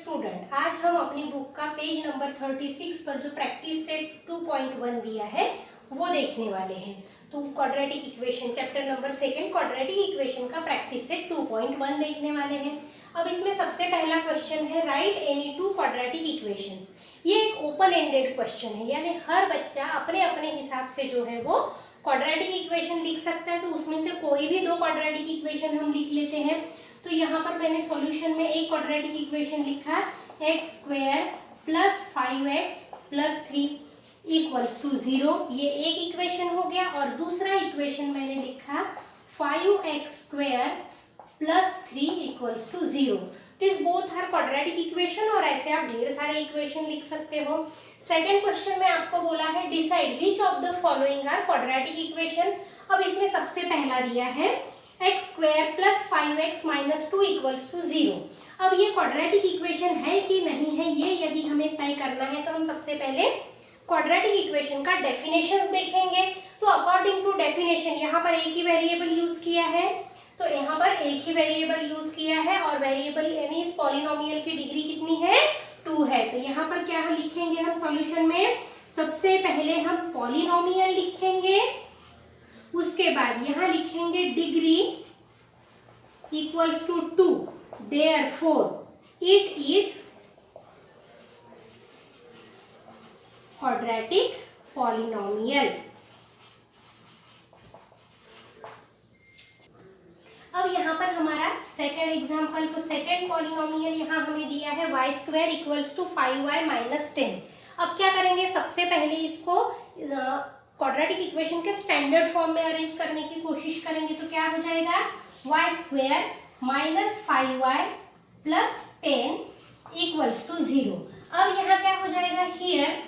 Student, आज हम अपनी बुक का पेज नंबर 36 पर जो प्रैक्टिस सेट 2.1 दिया है वो देखने वाले हैं। तो quadratic equation chapter number 2 quadratic equation का प्रैक्टिस सेट 2.1 देखने वाले हैं। अब इसमें सबसे पहला क्वेश्चन है right any two quadratic equations. ये एक ओपन एंडेड क्वेश्चन है, यानी हर बच्चा अपने अपने हिसाब से जो है वो क्वाड्रेटिक इक्वेशन लिख सकता है। तो उसमें से कोई भी दो क्वाड्रेटिक इक्वेशन हम लिख लेते हैं। तो यहाँ पर मैंने सॉल्यूशन में एक क्वाड्रेटिक इक्वेशन लिखा x² + 5x + 3 = 0। ये एक इक्वेशन हो गया। और दूसरा इक्वेशन मैंने लिखा 5x² + 3 = 0। This both are quadratic equation और ऐसे आप ढेर सारे इक्वेशन लिख सकते हो। सेकंड क्वेश्चन में आपको बोला है decide which of the following are quadratic equation. अब इसमें सबसे पहला दिया है x² + 5x - 2 = 0। अब ये क्वाड्रेटिक इक्वेशन है कि नहीं है, ये यदि हमें तय करना है तो हम सबसे पहले क्वाड्रेटिक इक्वेशन का डेफिनेशंस देखेंगे। तो अकॉर्डिंग टू डेफिनेशन यहाँ पर एक ही वेरिएबल यूज किया है, तो यहाँ पर एक ही वेरिएबल यूज किया है और वेरिएबल यानी इस पॉलिनोमियल की डिग्री कितनी है, 2 है। तो यहाँ पर क्या लिखेंगे हम सॉल्यूशन में, सबसे पहले हम पॉलिनोमियल लिखेंगे, उसके बाद यहाँ लिखेंगे degree equals to 2, therefore it is quadratic polynomial. अब यहाँ पर हमारा सेकंड एग्जांपल, तो सेकंड पॉलिनोमियल यहाँ हमें दिया है y² = 5y - 10। अब क्या करेंगे, सबसे पहले इसको क्वाड्रेटिक इक्वेशन के स्टैंडर्ड फॉर्म में अरेंज करने की कोशिश करेंगे। तो क्या हो जाएगा, y² - 5y + 10 = 0। अब यहाँ क्या हो जाएगा, here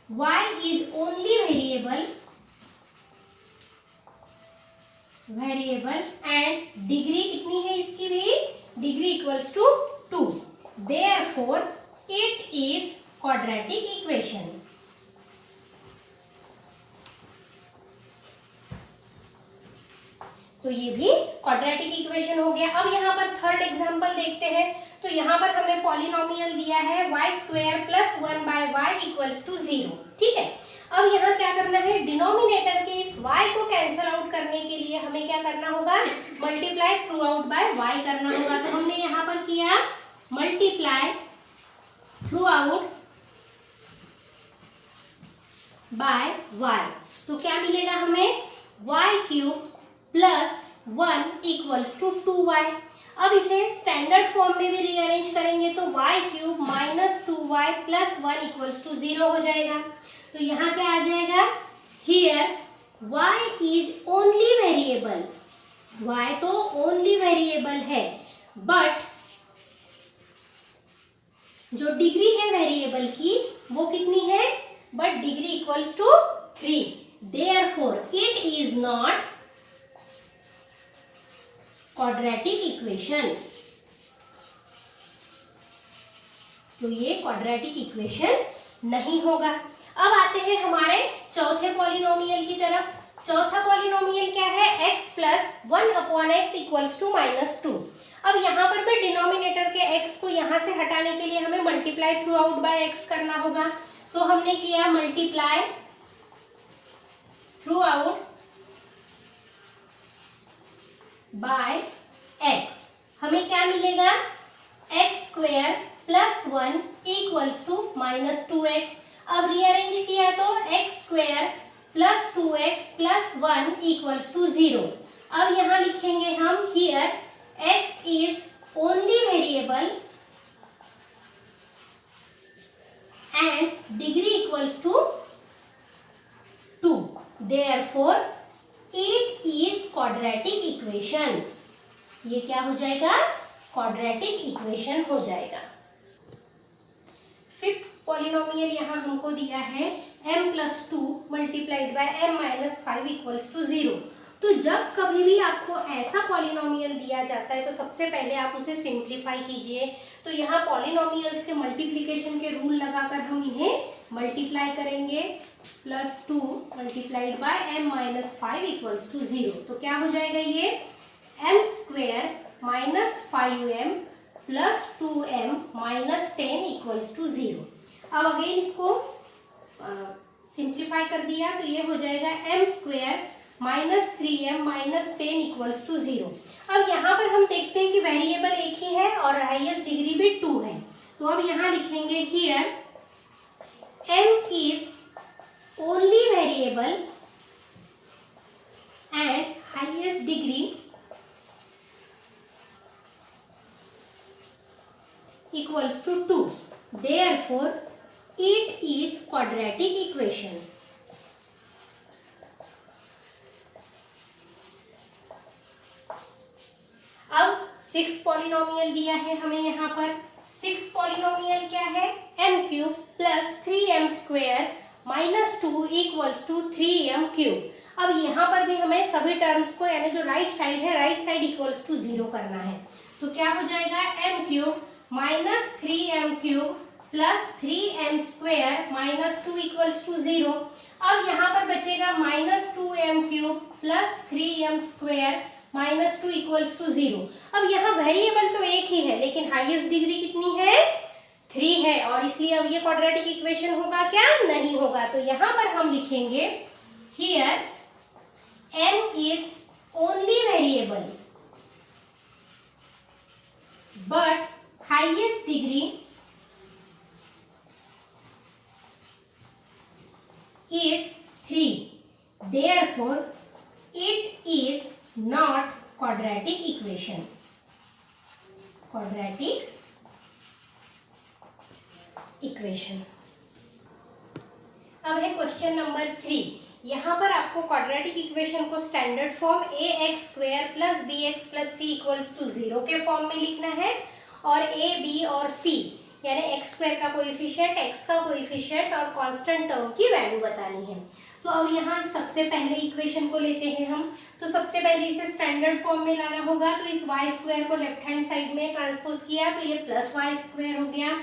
y is only variable and degree कितनी है इसकी भी, degree equals to 2, therefore it is quadratic equation. तो ये भी क्वाड्रेटिक इक्वेशन हो गया। अब यहाँ पर थर्ड एग्जांपल देखते हैं। तो यहाँ पर हमें पॉलिनोमियल दिया है y² + 1/y = 0। ठीक है, अब यहाँ क्या करना है, डिनोमिनेटर के इस y को कैंसिल आउट करने के लिए हमें क्या करना होगा, multiply through out by y करना होगा। तो हमने यहाँ पर किया multiply through out by y। तो क्या मिलेगा हमें, y³ + 1 = 2y। अब इसे स्टैंडर्ड फॉर्म में भी रीअरेंज करेंगे तो y³ - 2y + 1 = 0 हो जाएगा। तो यहाँ क्या आ जाएगा, here y is only variable, y तो ओनली वेरिएबल है, बट जो डिग्री है वेरिएबल की वो कितनी है, but degree equals to 3, therefore it is not quadratic equation. तो ये क्वाड्रेटिक इक्वेशन नहीं होगा। अब आते हैं हमारे चौथे पॉलिनोमियल की तरफ। चौथा पॉलिनोमियल क्या है, x + 1/x = -2। अब यहाँ पर भी डिनोमिनेटर के x को यहाँ से हटाने के लिए हमें multiply through out by x करना होगा। तो हमने किया multiply through out by x। हमें क्या मिलेगा, x² + 1 = -2x। अब रीअरेंज किया तो x² + 2x + 1 = 0। अब यहाँ लिखेंगे हम, here x is only variable and degree equals to 2, therefore it is quadratic equation. ये क्या हो जाएगा, क्वाड्रेटिक इक्वेशन हो जाएगा। फिफ्थ पॉलिनोमियल यहाँ हमको दिया है m + 2 × m - 5 = 0। तो जब कभी भी आपको ऐसा पॉलिनोमियल दिया जाता है तो सबसे पहले आप उसे सिंप्लीफाई कीजिए। तो यहाँ पॉलिनोमियल्स के मल्टीप्लिकेशन के रूल लगाकर हम इन्हें मल्टीप्लाई करेंगे, +2 × m - 5 = 0। तो क्या हो जाएगा, ये m² - 5m plus 2m minus 10 equals to 0। अब अगेन इसको सिंप्लीफाई कर दिया तो ये हो जाएगा m square minus 3m minus 10 equals to 0। अब यहाँ पर हम देखते हैं कि वेरिएबल एक ही है और हाईएस्ट डिग्री भी 2 है, तो अब यहाँ लिखेंगे here m is only variable and highest degree equals to 2. Therefore, it is quadratic equation. अब 6 पॉलिनोमियल दिया है हमें यहाँ पर। 6 पॉलिनोमियल क्या है? m cube plus 3m square minus 2 equals to 3m cube. अब यहाँ पर भी हमें सभी टर्म्स को यानी जो राइट साइड है राइट साइड इक्वल्स टू 0 करना है। तो क्या हो जाएगा? m cube minus 3m cube plus 3m square minus 2 equals to 0। अब यहाँ पर बचेगा minus 2m cube plus 3m square minus 2 equals to 0। अब यहाँ वेरिएबल तो एक ही है लेकिन हाईएस्ट डिग्री कितनी है? 3 है, और इसलिए अब ये क्वाड्रेटिक इक्वेशन होगा क्या? नहीं होगा। तो यहाँ पर हम लिखेंगे here m is only variable but highest degree is 3. Therefore, it is not quadratic equation. Quadratic equation. अब है क्वेश्चन नंबर 3। यहाँ पर आपको क्वाड्रेटिक इक्वेशन को standard form ax square plus bx plus c equals to 0 के form में लिखना है, और a, b और c यानी x स्क्वायर का कोएफिशिएंट, x का कोएफिशिएंट और कांस्टेंट टर्म की वैल्यू बतानी है। तो अब यहाँ सबसे पहले इक्वेशन को लेते हैं हम। तो सबसे पहले इसे स्टैंडर्ड फॉर्म में लाना होगा। तो इस y स्क्वायर को लेफ्ट हैंड साइड में ट्रांसपोज किया तो ये प्लस y स्क्वायर हो गया।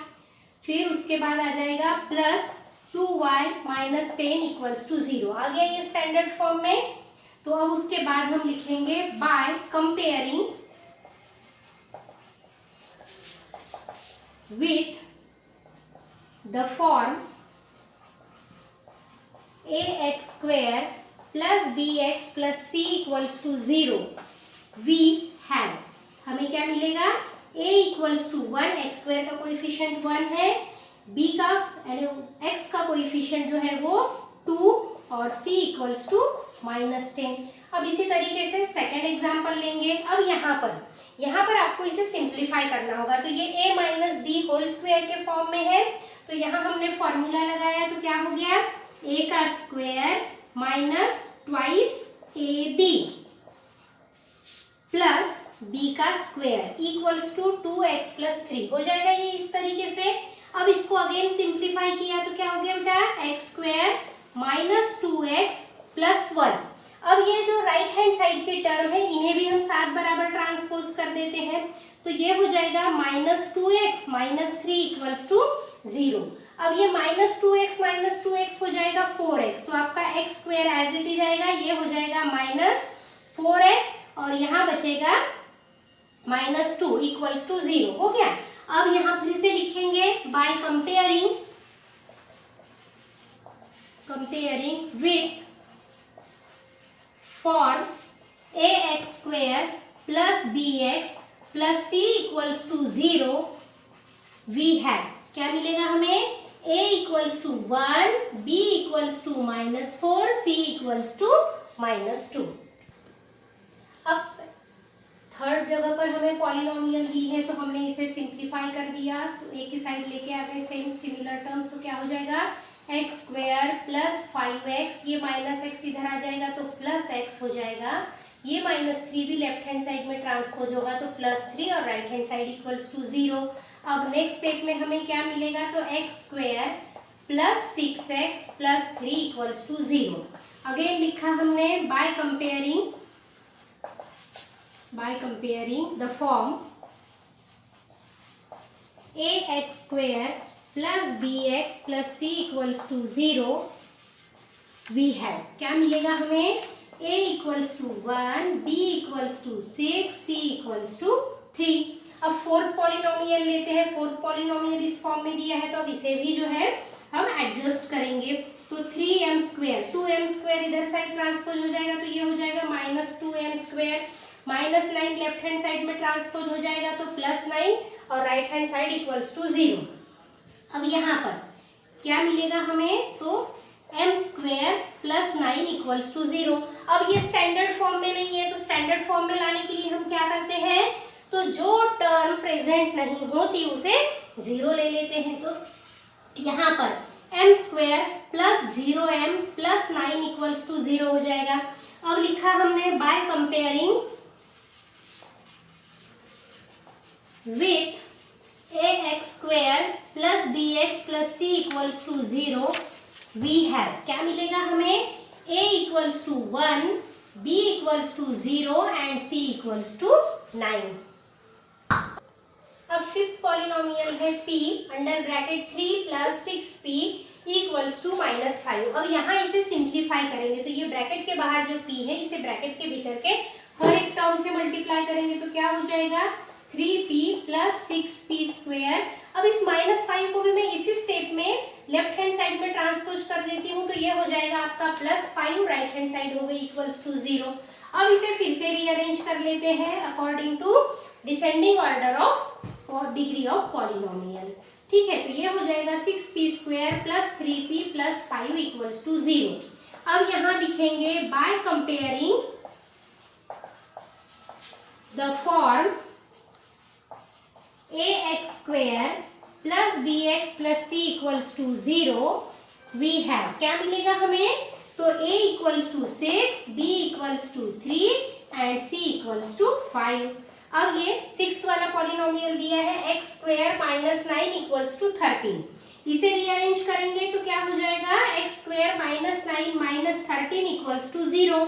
फिर उसके बाद आ जाएगा plus 2y minus 10 equals to 0। आ गया ये स्टैंडर्ड फॉर्म में। तो अब उसके बाद हम लिखेंगे by comparing with the form ax square plus bx plus c equals to 0 we have, हमें क्या मिलेगा? a equals to 1, x square का कोएफिशिएंट 1 है, b का यानी x का कोएफिशिएंट जो है वो 2 और c equals to माइनस 10। अब इसी तरीके से सेकेंड एग्जाम्पल लेंगे। अब यहाँ पर आपको इसे सिंप्लीफाई करना होगा। तो ये a minus b whole square के फॉर्म में है, तो यहाँ हमने फॉर्मूला लगाया तो क्या हो गया? a का square minus twice ab plus b का square equals to 2x plus 3 हो जाएगा ये इस तरीके से। अब इसको अगेन सिंप्लीफाई किया तो क्या हो गया बेटा? x square minus 2x plus 1। अब ये जो राइट हैंड साइड की टर्म है इन्हें भी हम साथ बराबर ट्रांसपोज कर देते हैं, तो ये हो जाएगा minus 2x minus 3 equals to 0। अब ये माइनस 2x हो जाएगा 4x, तो आपका x square as it is आएगा, ये हो जाएगा माइनस 4x और यहाँ बचेगा माइनस 2 इक्वल्स टू 0 हो गया। अब यहाँ फिर से लिखेंगे by comparing with form ax square plus bx plus c equals to 0 we have, क्या मिलेगा हमें? a equals to 1, b equals to minus 4, c equals to minus 2। अब थर्ड जगह पर हमें पॉलिनोमियल दी है तो हमने इसे सिंप्लीफाई कर दिया, तो एक ही साइड लेके आ गए सेम सिमिलर टर्म्स। तो क्या हो जाएगा? एक्स स्क्वायर प्लस 5x, ये माइनस x इधर आ जाएगा तो प्लस x हो जाएगा, ये माइनस 3 भी लेफ्ट हैंड साइड में ट्रांसपोज होगा तो प्लस 3 और right hand side equals to 0। अब नेक्स्ट स्टेप में हमें क्या मिलेगा? तो x square plus 6x plus 3 equals to 0। Again लिखा हमने by comparing the form ax square plus bx plus c equals to 0 we have, क्या मिलेगा हमें? a equals to 1, b equals to 6, c equals to 3। अब fourth polynomial लेते हैं, fourth polynomial इस form में दिया है तो अब इसे भी जो है हम एडजस्ट करेंगे। तो 3m², 2m² इधर साइड ट्रांसपोज हो जाएगा तो ये हो जाएगा -2m², -9 लेफ्ट हैंड साइड में ट्रांसपोज हो जाएगा तो +9 और right hand side equals to 0। अब यहाँ पर क्या मिलेगा हमें, तो m² + 9 इक्वल्स टू 0। अब ये स्टैंडर्ड फॉर्म में नहीं है तो स्टैंडर्ड फॉर्म में लाने के लिए हम क्या करते हैं, तो जो टर्म प्रेजेंट नहीं होती उसे 0 ले लेते हैं। तो यहाँ पर m² + 0m + 9 इक्वल्स टू 0 हो जाएगा। अब लिखा हमने by comparing with ax² + bx + c equals to 0 we have, क्या मिलेगा हमें, a equals to 1, b equals to 0 and c equals to 9। अब फिफ्थ पॉलिनोमियल है p under bracket 3 + 6p equals to -5। अब यहाँ इसे सिंप्लीफाई करेंगे तो ये ब्रैकेट के बाहर जो p है इसे ब्रैकेट के भीतर के हर एक टर्म से मल्टीप्लाई करेंगे तो क्या हो जाएगा, 3p + 6p²। अब इस -5 को भी मैं इसी स्टेप में लेफ्ट हैंड साइड में ट्रांसपोज कर देती हूँ तो ये हो जाएगा आपका +5, राइट हैंड साइड हो गई इक्वल्स टू 0। अब इसे फिर से रीअरेंज कर लेते हैं according to descending order of degree of polynomial. ठीक है, तो ये हो जाएगा 6p² + 3p + 5 इक्वल्स टू 0। अब यहाँ लिखेंगे by comparing the form ax² + bx + c equals to 0 we have, क्या मिलेगा हमें, तो a equals to 6, b equals to 3 and c equals to 5। अब ये सिक्स्थ वाला पॉलिनोमियल दिया है x² - 9 इक्वल्स टू 13। इसे रीअरेंज करेंगे तो क्या हो जाएगा, x² - 9 - 13 इक्वल्स टू 0।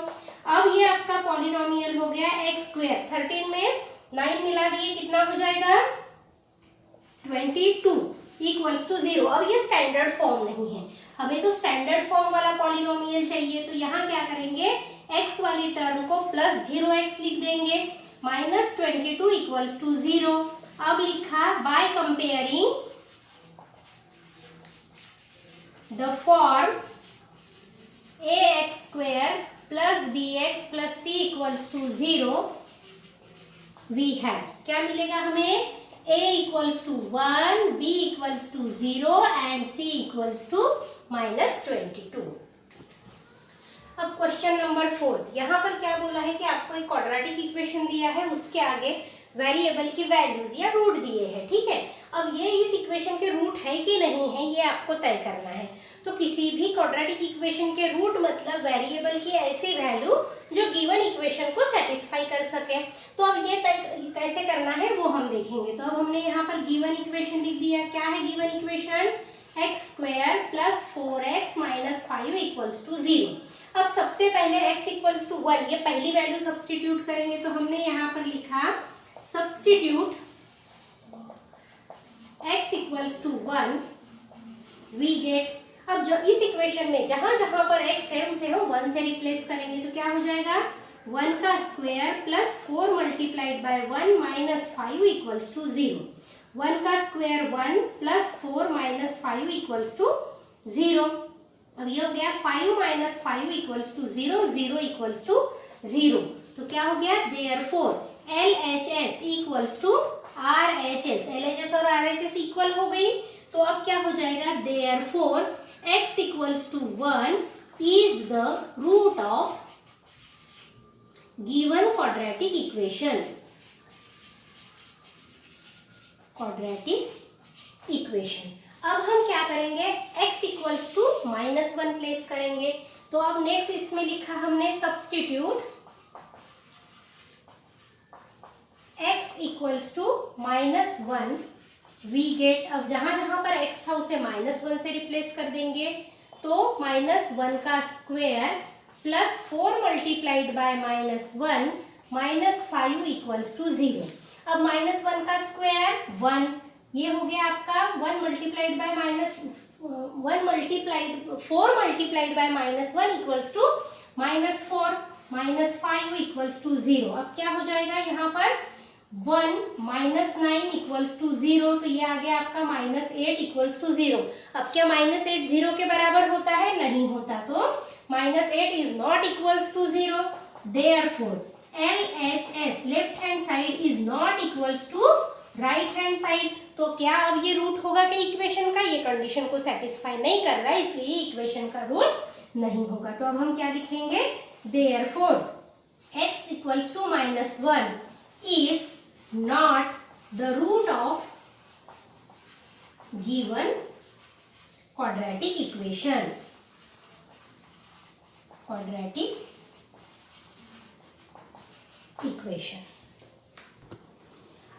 अब ये आपका पॉलिनोमियल हो गया x², 13 में 9 मिला दिए कितना हो जाएगा, 22 इक्वल्स टू 0। अब ये स्टैंडर्ड फॉर्म नहीं है, हमें तो स्टैंडर्ड फॉर्म वाला पॉलिनोमियल चाहिए। तो यहाँ क्या करेंगे, x वाली टर्म को +0x लिख देंगे, -22 इक्वल्स टू 0। अब लिखा by comparing the form ax² + bx + c equals to 0 we have, क्या मिलेगा हमें, a equals to 1, b equals to 0 and c equals to -22। अब क्वेश्चन नंबर 4, यहाँ पर क्या बोला है कि आपको एक क्वाड्रेटिक इक्वेशन दिया है, उसके आगे वेरिएबल की वैल्यूज या रूट दिए हैं। ठीक है, अब ये इस इक्वेशन के रूट है कि नहीं है ये आपको तय करना है। तो किसी भी क्वाड्रेटिक इक्वेशन के रूट मतलब वेरिएबल की ऐसी वैल्यू जो गिवन इक्वेशन को सेटिस्फाई कर सके। तो अब ये तय कैसे करना है वो हम देखेंगे। तो अब हमने यहाँ पर गिवन इक्वेशन लिख दिया। क्या है given equation, x² + 4x - 5 equals to 0। अब सबसे पहले x इक्वल्स टू 1, ये पहली वैल्यू सब्सटीट्यूट करेंगे तो हमने यहाँ पर लिखा substitute x equals to 1 we get. अब जो इस इक्वेशन में जहां जहां पर x है उसे हम 1 से रिप्लेस करेंगे तो क्या हो जाएगा, 1 का स्क्वायर + 4 × 1 - 5 इक्वल्स टू 0। 1 का स्क्वायर 1 + 4 - 5 इक्वल्स टू 0। अब ये हो गया 5 - 5 इक्वल्स टू 0, 0 इक्वल्स टू 0। तो क्या हो गया, therefore LHS equals to RHS, LHS और RHS इक्वल हो गई। तो अब क्या हो जाएगा, therefore x equals to 1 is the root of given quadratic equation. Quadratic equation. अब हम क्या करेंगे, x इक्वल्स टू -1 प्लेस करेंगे। तो अब नेक्स्ट इसमें लिखा हमने substitute x equals to -1 we get. अब जहां जहां पर x था उसे -1 से रिप्लेस कर देंगे तो -1 का स्क्वायर + 4 × -1 - 5 इक्वल्स टू 0। अब -1 का स्क्वायर 1, ये हो गया आपका 4 × -1 इक्वल्स टू -4 - 5 इक्वल्स टू 0। अब क्या हो जाएगा यहाँ पर 1 माइनस 9 इक्वल्स टू 0, तो ये आ गया आपका माइनस 8 इक्वल्स टू 0। अब क्या माइनस 8 0 के बराबर होता है? नहीं होता, तो minus 8 is not equals to 0। Therefore LHS left hand side is not equals to right hand side. तो क्या अब ये रूट होगा कि इक्वेशन का? ये कंडीशन को सेटिस्फाई नहीं कर रहा है, इसलिए इक्वेशन का रूट नहीं होगा। तो अब हम क्या लिखेंगे? Therefore x equals to minus 1 if not the root of given quadratic equation। quadratic equation।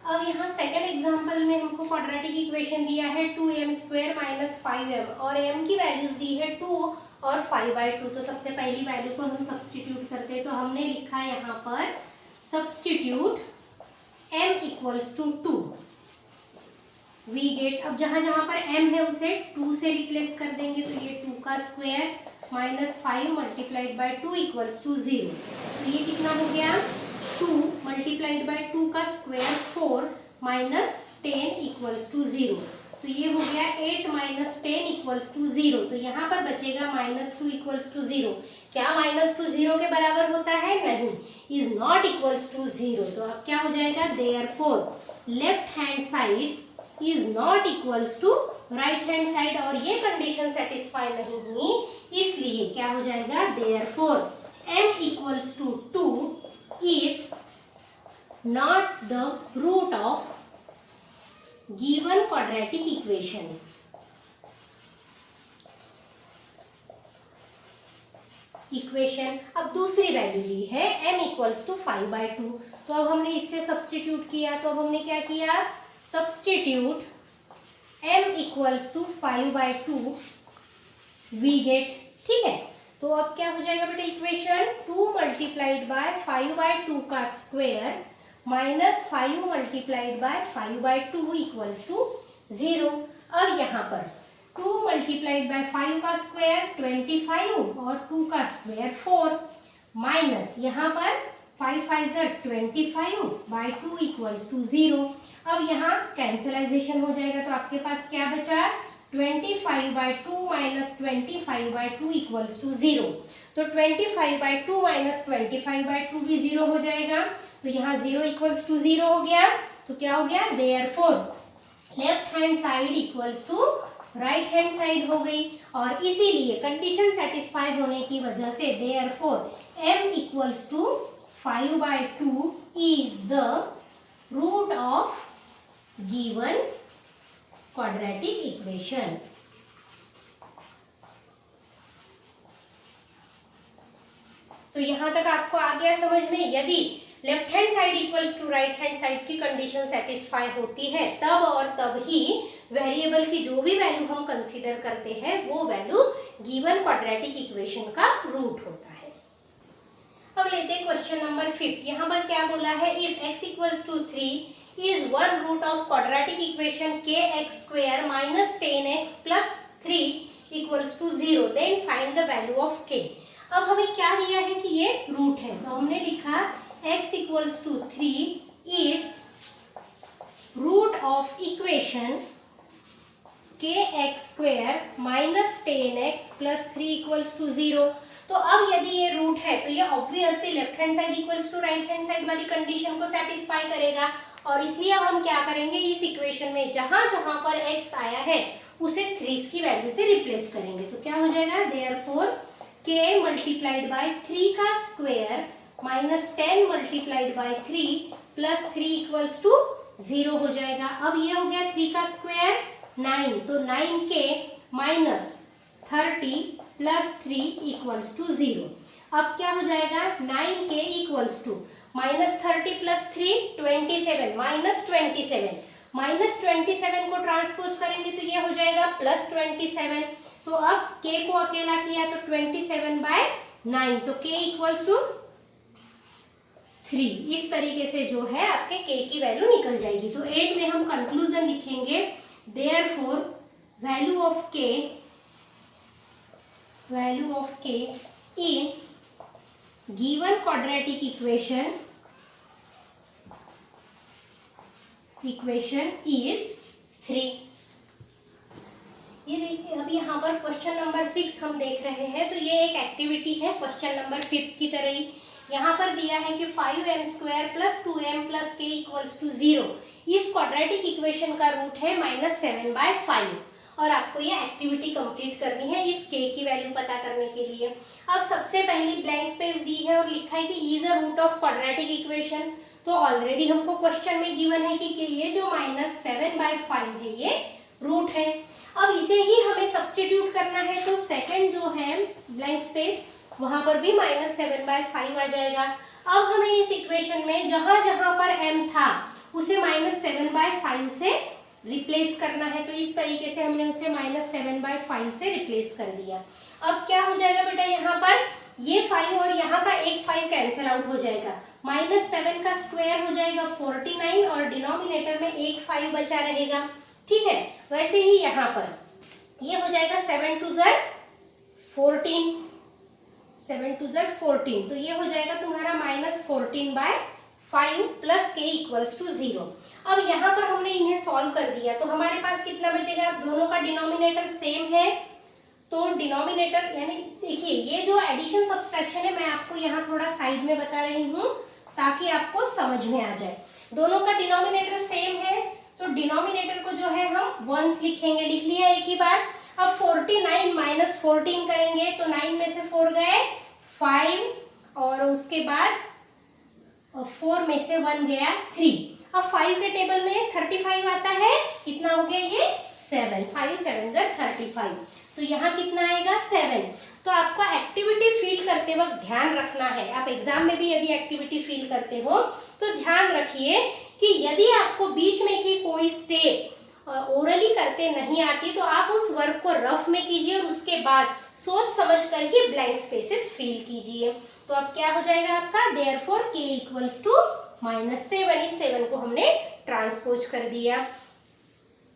अब यहाँ सेकंड एग्जांपल में हमको क्वाड्रेटिक इक्वेशन दिया है 2m² माइनस 5m और m की वैल्यूज दी है 2 और 5/2। तो सबसे पहली वैल्यू को हम सब्सटीट्यूट करते हैं, तो हमने लिखा है यहाँ पर substitute m equals to 2 we get. अब जहां जहां पर m है उसे 2 से रिप्लेस कर देंगे, तो ये 2 का square minus 5 multiplied by 2 equals to 0। तो ये कितना हो गया? 2 मल्टीप्लाइड बाई 2 का स्क्वायर 4 माइनस 10 इक्वल्स टू 0। तो ये हो गया 8 माइनस 10 इक्वल्स टू 0। तो यहाँ पर बचेगा माइनस 2 इक्वल्स टू 0। क्या माइनस 2 0 के बराबर होता है? नहीं, इज नॉट इक्वल्स टू 0। तो अब क्या हो जाएगा? Therefore left hand side is not equals to right hand side, और ये कंडीशन सेटिस्फाई नहीं हुई, इसलिए क्या हो जाएगा? Therefore m equals to 2 is not the root of given quadratic equation. Equation अब दूसरी वैल्यू दी है m इक्वल्स टू 5/2। तो अब हमने इससे सब्सटीट्यूट किया, तो अब हमने क्या किया? Substitute m equals to 5/2 we get. ठीक है, तो अब क्या हो जाएगा बेटा? इक्वेशन 2 मल्टीप्लाइड बाय 5/2 का square minus 5 multiplied by 5/2 equals to 0। अब यहाँ पर 2 मल्टीप्लाइड बाय 5 का स्क्वायर 25 और 2 का स्क्वायर 4 माइनस यहाँ पर 5 5 25 बाई 2 इक्वल्स टू 0। अब यहाँ कैंसलाइजेशन हो जाएगा, तो आपके पास क्या बचा? 25/2 माइनस 25/2 इक्वल्स टू 0। तो 25/2 माइनस 25/2 भी 0 हो जाएगा, तो यहाँ 0 इक्वल्स टू 0 हो गया। तो क्या हो गया? Therefore left hand side equals to right hand side हो गई, और इसीलिए कंडीशन सेटिस्फाई होने की वजह से therefore m equals to 5/2 is the root of given quadratic equation. तो यहां तक आपको आ गया समझ में? यदि left hand side equals to right hand side की कंडीशन सेटिस्फाई होती है, तब और तब ही वेरिएबल की जो भी वैल्यू हम कंसीडर करते हैं वो वैल्यू गिवन क्वाड्रेटिक इक्वेशन का रूट होता है। अब लेते हैं क्वेश्चन नंबर 5। यहाँ पर क्या बोला है? If x equals to 3 is one root of quadratic equation kx² minus 10x plus 3 equals to 0, then find the value of k। अब हमें क्या दिया है कि ये रूट है, तो हमने लिखा x equals to 3 is root of equation kx² minus 10x plus 3 equals to 0। तो अब यदि ये रूट है तो ये obviously left hand side equals to right hand side वाली कंडीशन को सेटिस्फाई करेगा, और इसलिए अब हम क्या करेंगे? इस इक्वेशन में जहां जहां पर x आया है उसे 3 की वैल्यू से रिप्लेस करेंगे। तो क्या हो जाएगा? देयरफॉर k मल्टीप्लाइड बाय 3 का square minus 10 multiplied by 3 plus 3 equals to 0 हो जाएगा। अब ये हो गया 3 का स्क्वायर 9, तो 9k minus 30 plus 3 equals to 0। अब क्या हो जाएगा? 9k equals to minus 30 plus 3 27 minus 27 को ट्रांसपोज करेंगे तो ये हो जाएगा प्लस 27। तो अब k को अकेला किया तो 27/9, तो k इक्वल्स टू 3। इस तरीके से जो है आपके k की वैल्यू निकल जाएगी। तो 8 में हम कंक्लूजन लिखेंगे, therefore value of k in given quadratic equation equation is 3। ये देखिए, अब यहाँ पर क्वेश्चन नंबर 6 हम देख रहे हैं। तो ये एक एक्टिविटी है क्वेश्चन नंबर 5 की तरह ही। यहाँ पर दिया है कि 5m² + 2m + k = 0 इस क्वाड्रेटिक इक्वेशन का रूट है -7/5 और आपको ये एक्टिविटी कंप्लीट करनी है इस k की वैल्यू पता करने के लिए। अब सबसे पहली ब्लैंक स्पेस दी है और लिखा है कि is a root of quadratic equation. तो ऑलरेडी हमको क्वेश्चन में गिवन है कि ये जो -7/5 है ये रूट है। अब इसे ही हमें सब्स्टिट्यूट करना है, तो सेकंड जो है ब्लैंक स्पेस वहां पर भी -7/5 आ जाएगा। अब हमें इस इक्वेशन में जहां जहां पर m था उसे -7/5 से रिप्लेस करना है। तो इस तरीके से हमने उसे -7/5 से रिप्लेस कर दिया। अब क्या हो जाएगा बेटा, यहाँ पर ये 5 और यहाँ का एक 5 कैंसिल आउट हो जाएगा। -7 का स्क्वायर हो जाएगा 49 और डिनोमिनेटर में एक 5 बचा रहेगा। ठीक है, वैसे ही यहाँ पर ये हो जाएगा 7 2 ज़र 14, 7 2 ज़र 14। तो ये हो जाएगा तुम्हारा -14/5 + k = 0। अब यहाँ पर हमने इन्हें सॉल्व कर दिया तो हमारे पास कितना बचेगा। दोनों का डिनोमिनेटर सेम है, तो डिनोमिनेटर यानी देखिए ये जो एडिशन सब्सट्रैक्शन है मैं आपको यहाँ थोड़ा साइड में बता रही हूँ ताकि आपको समझ में आ जाए। दोनों का डिनोमिनेटर सेम है तो डिनोमिनेटर को जो है हम 1s लिखेंगे। लिख लिया एक ही बार। अब 49 - 14 करेंगे तो 9 में से 4 गए 5 और उसके बाद 4 में से 1 गया 3। अब 5 के टेबल में 35 आता है, कितना हो गया ये 7, 5 7 ज़र 35। तो यहाँ कितना आएगा 7। तो आपको एक्टिविटी फिल करते वक्त ध्यान रखना है, आप एग्जाम में भी यदि एक्टिविटी फिल करते हो तो ध्यान रखिए कि यदि आपको बीच में की कोई स्टेप ओरली करते नहीं आती तो आप उस वर्क को रफ में कीजिए और उसके बाद सोच समझ कर ही ब्लैंक स्पेसेस फिल कीजिए। तो अब क्या हो जाएगा आपका, देयरफॉर k = -7। इस 7 को हमने ट्रांसपोज कर दिया।